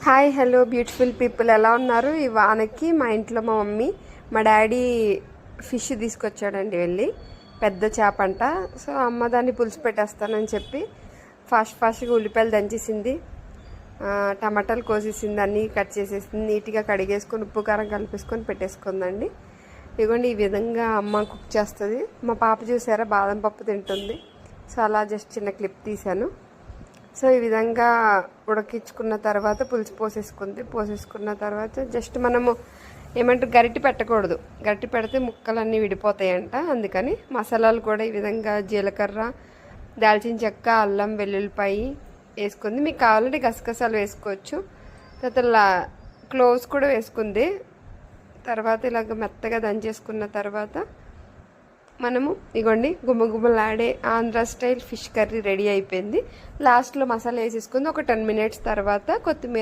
Hi hello beautiful people, ఎలా ఉన్నారు? ఈ వానకి మా ఇంట్లో మా మమ్మీ మా డాడీ ఫిష్ తీసుకొచ్చాడండి, వెళ్ళి పెద్ద చేప అంట. సో అమ్మ దాన్ని పులుసు పెట్టేస్తానని చెప్పి ఫాస్ట్గా ఉల్లిపాయలు దంచేసింది, టమాటాలు కోసేసింది, అన్నీ కట్ చేసేసింది, నీట్గా కడిగేసుకొని ఉప్పు కారం కలిపేసుకొని పెట్టేసుకుందండి. ఇదిగోండి, ఈ విధంగా అమ్మ కుక్ చేస్తుంది. మా పాప చూసారా బాదం పప్పు తింటుంది. సో అలా జస్ట్ చిన్న క్లిప్ తీశాను. సో ఈ విధంగా ఉడకించుకున్న తర్వాత పులుసు పోసేసుకున్న తర్వాత జస్ట్ మనము ఏమంటారు, గరిటె పెట్టకూడదు. గరిటె పెడితే ముక్కలన్నీ విడిపోతాయంట. అందుకని మసాలాలు కూడా ఈ విధంగా జీలకర్ర, దాల్చిన చెక్క, అల్లం, వెల్లుల్లిపాయి వేసుకుంది. మీకు కావాలంటే గసగసాలు వేసుకోవచ్చు. తర్వాత క్లోవ్స్ కూడా వేసుకుంది. తర్వాత ఇలాగ మెత్తగా దంచేసుకున్న తర్వాత మనము ఇగోండి గుమ్మగుమ్మలాడే Andhra style fish curry ready అయిపోయింది. లాస్ట్లో మసాలా వేసేసుకుంది. ఒక 10 minutes తర్వాత కొత్తిమీర